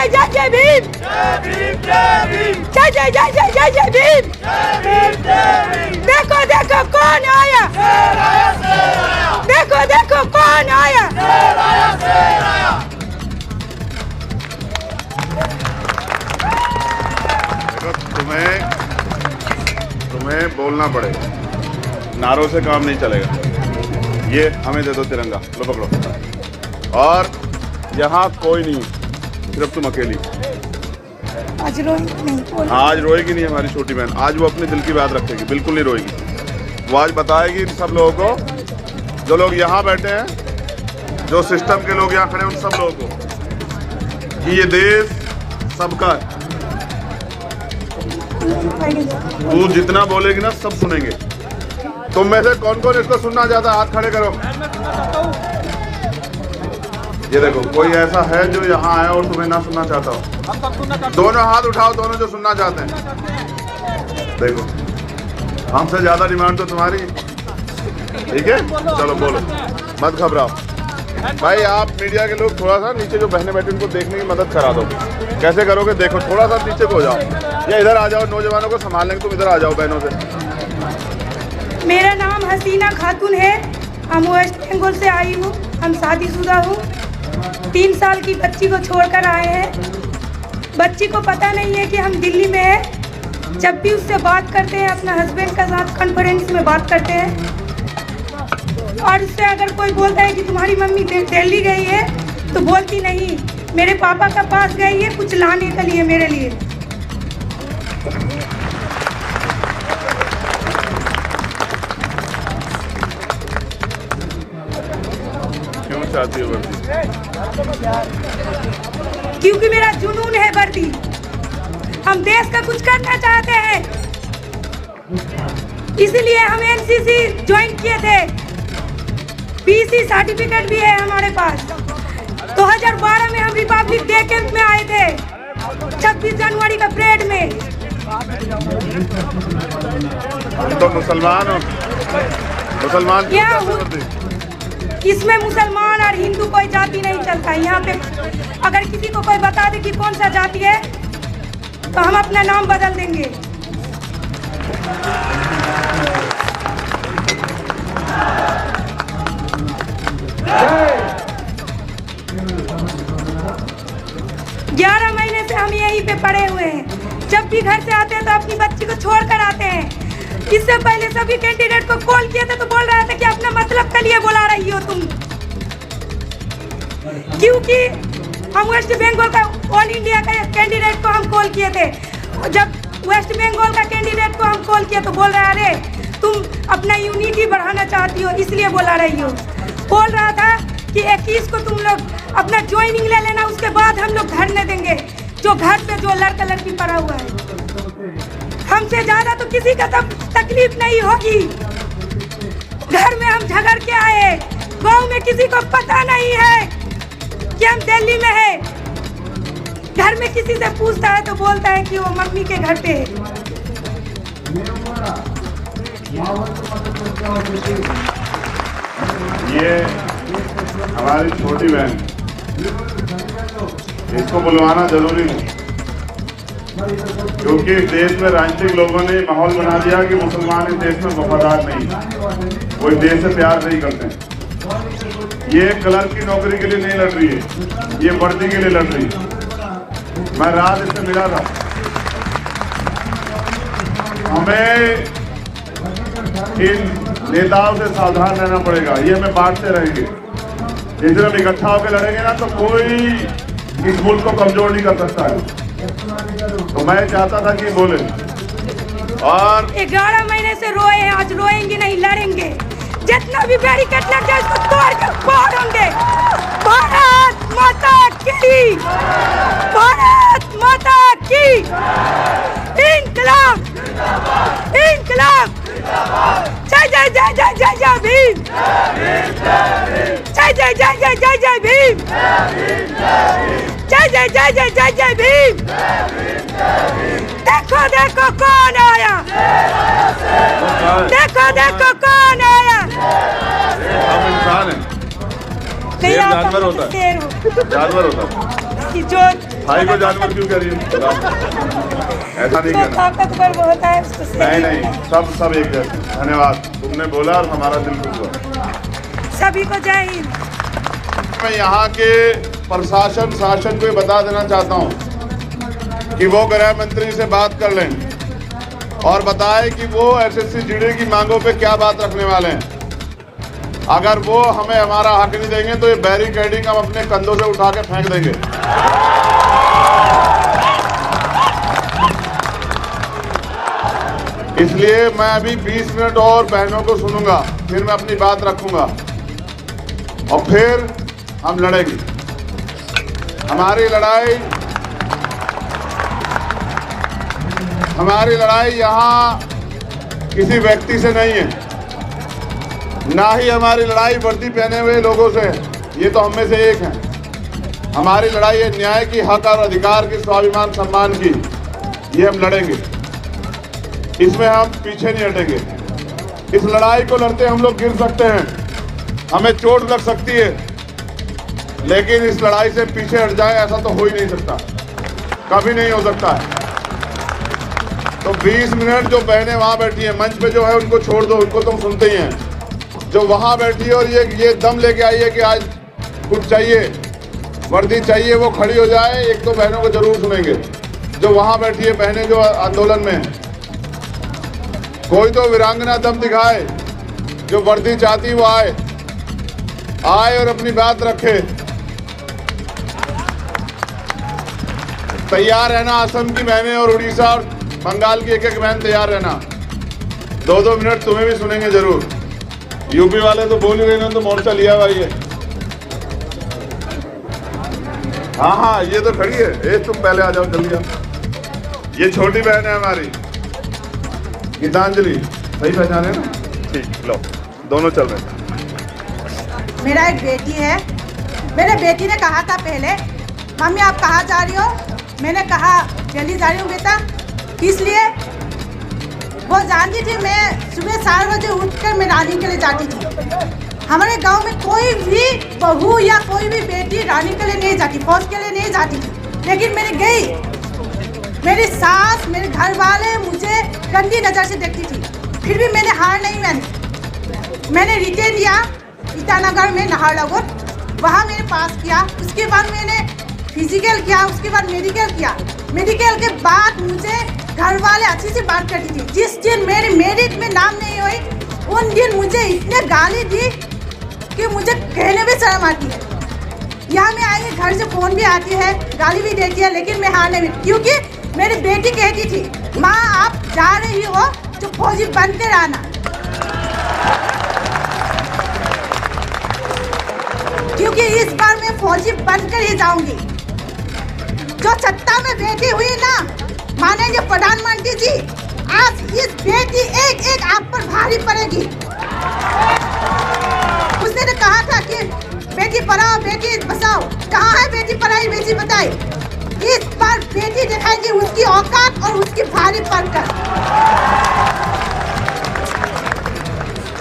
जय जय जय भीम, जय जय जय जय जय जय भीम। देखो देखो कौन आया, देखो देखो कौन आया। तुम्हें बोलना पड़ेगा, नारों से काम नहीं चलेगा। ये हमें दे दो तिरंगा, लो पकड़ो। और यहाँ कोई नहीं, सिर्फ तुम अकेली। आज रोएगी नहीं, आज रोएगी नहीं हमारी छोटी बहन, आज वो अपने दिल की बात रखेगी, बिल्कुल नहीं रोएगी। वो आज बताएगी इन सब लोगों को, जो लोग यहाँ बैठे हैं, जो सिस्टम के लोग यहाँ खड़े हैं, उन सब लोगों को कि ये देश सबका है। तू जितना बोलेगी ना सब सुनेंगे। तुम में से कौन कौन इसको सुनना चाहता है, हाथ खड़े करो। ये देखो, कोई ऐसा है जो यहाँ आया और तुम्हें ना सुनना चाहता हो? दोनों हाथ उठाओ, दोनों जो सुनना चाहते हैं। देखो, हमसे ज्यादा डिमांड तो तुम्हारी, ठीक है? चलो बोलो, मत घबराओ भाई। आप मीडिया के लोग थोड़ा सा नीचे जो बहनें बैठी उनको देखने की मदद करा दो। कैसे करोगे? देखो, थोड़ा सा नीचे को हो जाओ या इधर आ जाओ, नौजवानों को संभाल लेंगे। तुम इधर आ जाओ बहनों से। मेरा नाम हसीना खातून है, हम वेस्ट बंगाल से आई हूँ। हम शादीशुदा हूँ, 3 साल की बच्ची को छोड़कर आए हैं। बच्ची को पता नहीं है कि हम दिल्ली में हैं। जब भी उससे बात करते हैं, अपना हस्बैंड के साथ कॉन्फ्रेंस में बात करते हैं, और उससे अगर कोई बोलता है कि तुम्हारी मम्मी दिल्ली गई है, तो बोलती नहीं, मेरे पापा का पास गई है कुछ लाने के लिए मेरे लिए। क्यों चाहती हो वर्दी? क्योंकि मेरा जुनून है वर्दी। हम देश का कुछ करना चाहते हैं, इसलिए हम एनसीसी ज्वाइन किए थे। पीसी सर्टिफिकेट भी है हमारे पास। 2012 में हम रिपब्लिक डे कैंप में आए थे, 26 जनवरी का परेड में। तुम तो मुसलमान हो, मुसलमान क्या इसमें मुसलमान और हिंदू कोई जाति नहीं चलता। यहाँ पे अगर किसी को कोई बता दे कि कौन सा जाति है, तो हम अपना नाम बदल देंगे। ग्यारह महीने से हम यहीं पे पड़े हुए हैं। जब भी घर से आते हैं तो अपनी बच्ची को छोड़ कर आते हैं। इससे पहले सभी कैंडिडेट को कॉल किए थे तो बोल रहा था कि अपना मतलब के लिए बुला रही हो तुम, क्योंकि हम वेस्ट बंगाल का ऑल इंडिया का कैंडिडेट को हम कॉल किए थे। जब वेस्ट बंगाल का कैंडिडेट को हम कॉल किए तो बोल रहा अरे तुम अपना यूनिटी बढ़ाना चाहती हो इसलिए बुला रही हो। बोल रहा था कि 21 को तुम लोग अपना ज्वाइनिंग ले लेना, उसके बाद हम लोग धरने देंगे जो घर पे जो लड़का लड़की पड़ा हुआ है। हमसे ज्यादा तो किसी का तकलीफ नहीं होगी। घर में हम झगड़ के आए, गांव में किसी को पता नहीं है कि हम दिल्ली में है। घर में किसी से पूछता है तो बोलता है कि वो मम्मी के घर पे है। ये हमारी छोटी बहन, इसको बुलवाना जरूरी नहीं, क्योंकि इस देश में राजनीतिक लोगों ने माहौल बना दिया कि मुसलमान इस देश में वफादार नहीं, वो इस देश से प्यार नहीं करते। ये क्लर्क की नौकरी के लिए नहीं लड़ रही है, ये वर्दी के लिए लड़ रही है। मैं रात इससे मिला था। हमें इन नेताओं से सावधान रहना पड़ेगा, ये हमें बांटते रहेंगे। जिस दिन हम इकट्ठा होकर लड़ेंगे ना तो कोई इस मुल्क को कमजोर नहीं कर सकता है। तो मैं चाहता था कि बोले। और 11 महीने से रोए हैं, आज रोएंगे नहीं, लड़ेंगे। जितना भी बैरिकेड लग जाए उसको तोड़ के फोड़ेंगे। भारत माता की, भारत माता की। इंकलाब, इंकलाब। जय जय जय जय जय जय भीम, जय जय जय जय जय जय भीम, जय जय जय जय जय जय भीम। देखो देखो कौन आया, देखो देखो कौन आया। हम इंसान हैं, शेर जानवर होता है, जानवर होता है। जो भाई को जानवर क्यों कह रही हो? ऐसा नहीं तो करना। ताकतवर बहुत है उसको नहीं नहीं, सब एक जैसे। धन्यवाद, तुमने बोला और हमारा दिल खुश हुआ। सभी को जय हिंद। मैं यहाँ के प्रशासन शासन को बता देना चाहता हूँ कि वो गृह मंत्री से बात कर लें और बताएं कि वो एसएससी जीडी की मांगों पे क्या बात रखने वाले हैं। अगर वो हमें हमारा हक नहीं देंगे तो ये बैरिकेडिंग हम अपने कंधों से उठा के फेंक देंगे। इसलिए मैं अभी 20 मिनट और बहनों को सुनूंगा, फिर मैं अपनी बात रखूंगा और फिर हम लड़ेंगे। हमारी लड़ाई यहाँ किसी व्यक्ति से नहीं है, ना ही हमारी लड़ाई वर्दी पहने हुए लोगों से, ये तो हम में से एक हैं। हमारी लड़ाई है न्याय की, हक और अधिकार की, स्वाभिमान सम्मान की। ये हम लड़ेंगे, इसमें हम पीछे नहीं हटेंगे। इस लड़ाई को लड़ते हम लोग गिर सकते हैं, हमें चोट लग सकती है, लेकिन इस लड़ाई से पीछे हट जाए ऐसा तो हो ही नहीं सकता, कभी नहीं हो सकता है। तो 20 मिनट जो बहनें वहां बैठी हैं, मंच पे जो है उनको छोड़ दो, उनको तुम सुनते ही हैं। जो वहां बैठी है और ये दम लेके आई है कि आज कुछ चाहिए, वर्दी चाहिए, वो खड़ी हो जाए। एक दो बहनों को जरूर सुनेंगे जो वहां बैठी है, बहनें जो आंदोलन में। कोई तो वीरांगना दम दिखाए, जो वर्दी चाहती वो आए और अपनी बात रखे। तैयार रहना, असम की बहनें और उड़ीसा और बंगाल की एक बहन तैयार रहना। 2-2 मिनट तुम्हें भी सुनेंगे जरूर। यूपी वाले तो बोल ही रहे, तो मोर्चा लिया भाई है। हाँ, ये तो खड़ी है। तुम पहले आ जाओ, जल्दी आओ। ये छोटी बहन है हमारी गीतांजलि, सही पहचाने ना? ठीक, लो दोनों चल रहे हैं। मेरा एक बेटी है, मेरे बेटी ने कहा था पहले, मम्मी आप कहाँ जा रही हो? मैंने कहा दिल्ली जा रही हूँ बेटा। किस लिए? वो जानती थी मैं सुबह 4 बजे उठकर मैं रनिंग के लिए जाती थी। हमारे गांव में कोई भी बहू या कोई भी बेटी रनिंग के लिए नहीं जाती, फौज के लिए नहीं जाती थी, लेकिन मैंने गई। मेरी सास, मेरे घर वाले मुझे गंदी नज़र से देखती थी, फिर भी मैंने हार नहीं मानी। मैंने रिटेन दिया ईटानगर में, नाहरलगुन, वहाँ मैंने पास किया। उसके बाद मैंने फिजिकल किया, उसके बाद मेडिकल किया। मेडिकल के बाद मुझे घर वाले अच्छी से बात करती थी। जिस दिन मेरी मेरिट में नाम नहीं हुई, उन दिन मुझे इतने गाली दी कि मुझे कहने में शर्म आती है। यहाँ मैं आई, घर से फ़ोन भी आती है, गाली भी देती है, लेकिन मैं हार नहीं, क्योंकि मेरी बेटी कहती थी माँ आप जा रही हो तो फौजी बनते रहना। क्योंकि इस बार मैं फौजी बनकर ही जाऊंगी। जो सत्ता में बैठी हुई ना माननीय प्रधानमंत्री जी, आज इस बेटी एक एक आप पर भारी पड़ेगी। उसने तो कहा था कि बेटी पढ़ाओ बेटी बचाओ, कहाँ है बेटी पढ़ाई बेटी बचाई? इस बार बेटी दिखाएगी उसकी औकात और उसकी भारी पड़कर।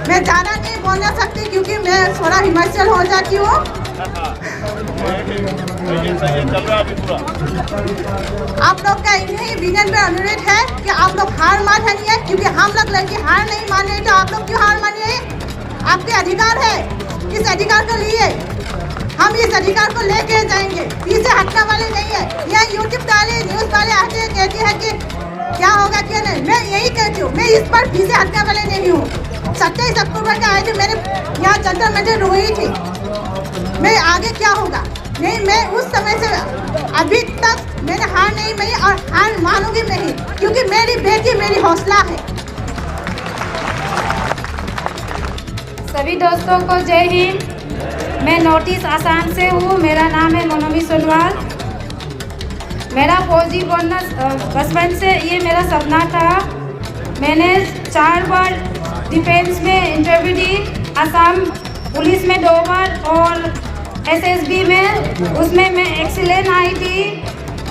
मैं ज़्यादा नहीं बोलना सकती क्योंकि मैं थोड़ा हिमाचल हो जाती हूँ। आप लोग का यही विनम्र में अनुरोध है कि आप लोग हार मान जाइए, क्योंकि हम लोग लड़की हार नहीं मान रहे, तो आप लोग क्यों हार मानिए? आपके अधिकार है, इस अधिकार को लिए हम इस अधिकार को लेके जाएंगे, पीछे हटने वाले नहीं है। यहाँ यूट्यूब वाले न्यूज़ वाले आते हैं, कहते हैं कि क्या होगा क्या नहीं। मैं यही कहती हूँ, मैं इस पर पीछे हटने वाले नहीं हूँ। 27 अक्टूबर का आए थे, मैंने यहाँ जंतर मंतर रोई थी, मैं आगे क्या होगा नहीं। मैं उस समय से अभी तक मैंने हार नहीं मानी और हार मानूंगी नहीं, क्योंकि मेरी बेटी मेरी हौसला है। सभी दोस्तों को जय हिंद। मैं नॉर्थ ईस्ट आसाम से हूँ, मेरा नाम है मोनमी सोनवाल। मेरा फौजी बनना बचपन से ये मेरा सपना था। मैंने 4 बार डिफेंस में इंटरव्यू दी, असम पुलिस में 2 बार और एसएसबी में, उसमें मैं एक्सीलेंट आई थी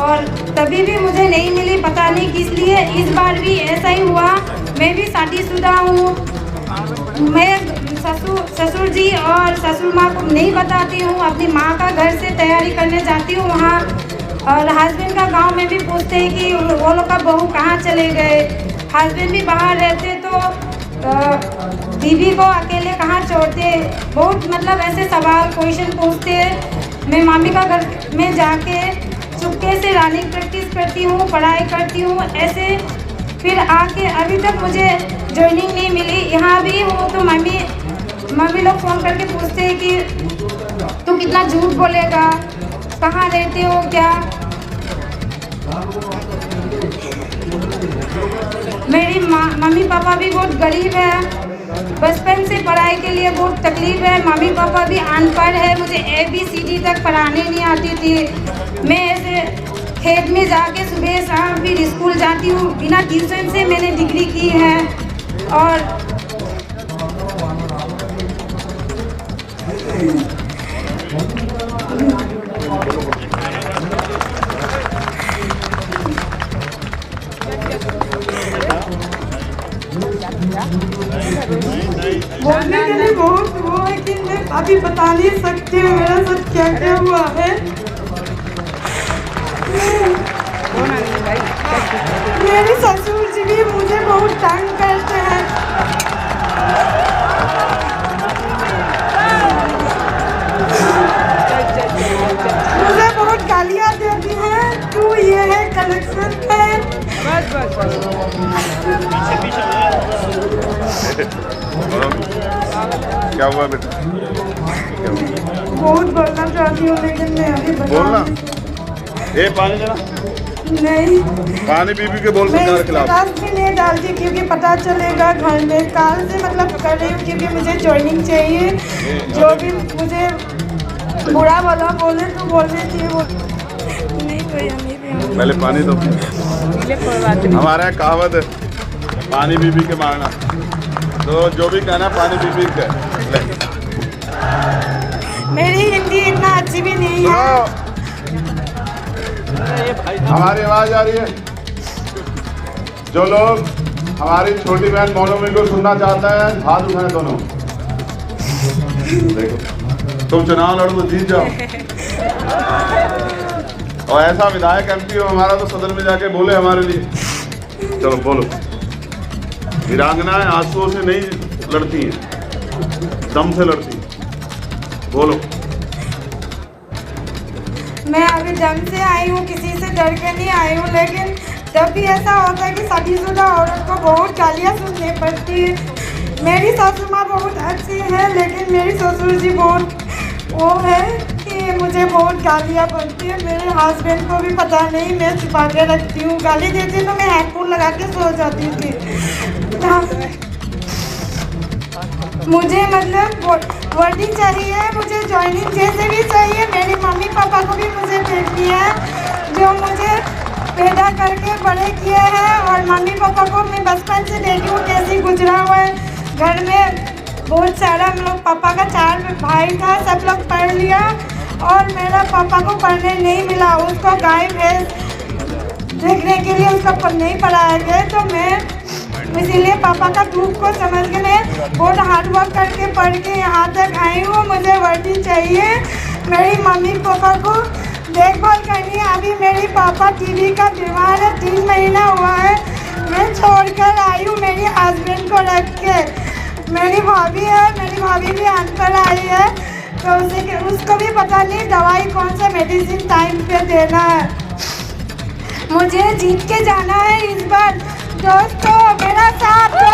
और तभी भी मुझे नहीं मिली, पता नहीं किस लिए। इस बार भी ऐसा ही हुआ। मैं भी शादीशुदा हूँ। मैं ससुर जी और ससुर माँ को नहीं बताती हूँ, अपनी माँ का घर से तैयारी करने जाती हूँ वहाँ, और हस्बैंड का गांव में भी पूछते हैं कि वो लोग का बहू कहाँ चले गए। हस्बैंड भी बाहर रहते तो बीवी को अकेले कहाँ छोड़ते। बहुत मतलब ऐसे सवाल क्वेश्चन पूछते। मैं मामी का घर में जाके चुपके से रनिंग प्रैक्टिस करती हूँ, पढ़ाई करती हूँ ऐसे। फिर आके अभी तक मुझे जॉइनिंग नहीं मिली। यहाँ भी हूँ तो मम्मी लोग फ़ोन करके पूछते हैं कि तू कितना झूठ बोलेगा, कहाँ रहते हो क्या। मेरी मम्मी पापा भी बहुत गरीब है। बचपन से पढ़ाई के लिए बहुत तकलीफ है। मम्मी पापा भी अनपढ़ है। मुझे ABCD तक पढ़ाने नहीं आती थी। मैं ऐसे खेत में जाके सुबह शाम फिर स्कूल जाती हूँ। बिना ट्यूशन से मैंने डिग्री की है। और बोलने के लिए बहुत वो है कि मैं अभी बता नहीं सकती हूँ मेरा साथ क्या क्या हुआ है। मेरे ससुर जी भी मुझे बहुत तंग करते हैं। मुझे बहुत गालियाँ देती हैं, तू ये है कलेक्शन है। क्या हुआ बेटा? बहुत बोलना चाहती हूँ लेकिन मैं अभी बोलना। ये पानी देना। नहीं, पानी पी के बोल मैं सरकार के इसके खिलाफ। पास भी नहीं डालती क्योंकि पता चलेगा घर में। काल से मतलब कर रही हूँ क्योंकि मुझे जॉइनिंग चाहिए। जो भी मुझे बुरा भला बोले तो बोलने चाहिए। वो नहीं भैया नहीं भैया। पहले पानी दो। हमारा एक कहावत है, पानी पी के मारना। तो जो भी कहना पानी पी के ले। मेरी हिंदी इतना अच्छी भी नहीं है। हमारी आवाज आ रही है? जो लोग हमारी छोटी बहन मोनोमी को सुनना चाहता है हाथ उठाएं दोनों। देखो तुम चुनाव लड़ो तो जीत जाओ। और ऐसा विधायक MP हो हमारा तो सदन में जाके बोले हमारे लिए। चलो बोलो। वीरांगनाएं आंसुओं से नहीं लड़ती हैं, दम से लड़ती हैं। बोलो। मैं अभी जंग से आई हूँ, किसी से डर के नहीं आई हूँ। लेकिन जब भी ऐसा होता है कि शादीशुदा औरत को बहुत गालियाँ सुननी पड़ती है। मेरी सासू माँ बहुत अच्छी है लेकिन मेरी ससुर जी बहुत वो है कि मुझे बहुत गालियाँ पड़ती है। मेरे हस्बैंड को भी पता नहीं, मैं छुपा के रखती हूँ। गाली देती तो मैं हेडफोन लगा के सो जाती थी। मुझे मतलब वर्दी चाहिए, मुझे जॉइनिंग जैसे भी चाहिए। मेरी मम्मी पापा को भी मुझे देखनी है जो मुझे पैदा करके बड़े किए हैं। और मम्मी पापा को मैं बचपन से देखी हूँ कैसे गुजरा हुआ है। घर में बहुत सारा हम लोग, पापा का 4 भाई था, सब लोग पढ़ लिया और मेरा पापा को पढ़ने नहीं मिला। उसको गाय भैंस देखने के लिए उसको नहीं पढ़ाया गया। तो मैं इसीलिए पापा का दुख को समझ के मैं बहुत हार्ड वर्क करके पढ़ के यहाँ तक आई हूँ। मुझे वर्दी चाहिए। मेरी मम्मी पापा को देखभाल करनी है। अभी मेरी पापा टीबी का बीमार है, 3 महीना हुआ है। मैं छोड़कर आई हूँ मेरी हस्बैंड को रख के। मेरी भाभी है, मेरी भाभी भी अनपढ़ आई है तो उसको भी पता नहीं दवाई कौन सा मेडिसिन टाइम पे देना है। मुझे जीत के जाना है इस बार। दोस्तों मेरा साथ दो,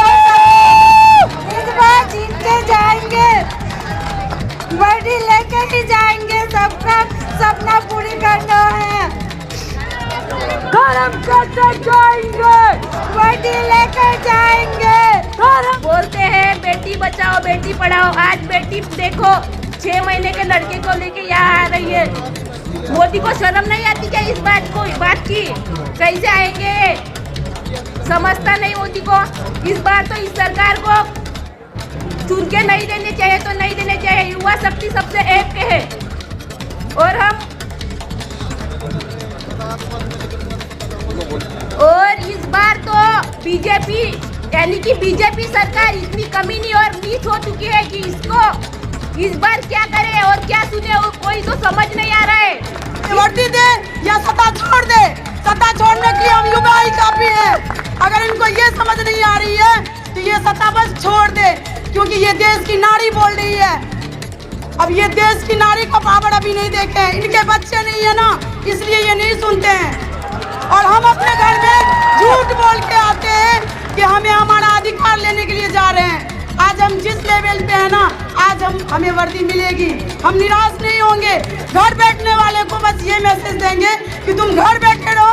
इस बार जीत के जाएंगे, वर्दी लेके ही जाएंगे। सबका सपना पूरी करना है। हम करते जाएंगे, वर्दी लेकर जाएंगे। बोलते हैं बेटी बचाओ बेटी पढ़ाओ। आज बेटी देखो 6 महीने के लड़के को लेके यहाँ आ रही है। मोदी को शर्म नहीं आती क्या इस बात की? कैसे आएंगे? समझता नहीं मोदी को। इस बार तो इस सरकार को चुन के नहीं देने चाहिए तो नहीं देने चाहिए। युवा शक्ति सबसे एक के है और इस बार तो बीजेपी यानी कि बीजेपी सरकार इतनी कमीनी और नीच हो चुकी है कि इसको इस बार क्या करे और क्या सुने वो कोई तो समझ नहीं आ रहा है। वर्दी दे, या सत्ता छोड़ दे। सत्ता छोड़ने के लिए हम युवा ही काफी है। अगर इनको ये समझ नहीं आ रही है तो ये सत्ता बस छोड़ दे, क्योंकि ये देश की नारी बोल रही है। अब ये देश की नारी का पावर अभी नहीं देखे हैं, इनके बच्चे नहीं है ना, इसलिए ये नहीं सुनते हैं। और हम अपने घर में झूठ बोल के आते हैं कि हमें हमारा अधिकार लेने के लिए जा रहे हैं। आज हम जिस लेवल पे है ना, आज हमें वर्दी मिलेगी, हम निराश नहीं होंगे। घर बैठने वाले को बस ये मैसेज देंगे कि तुम घर बैठे रहो।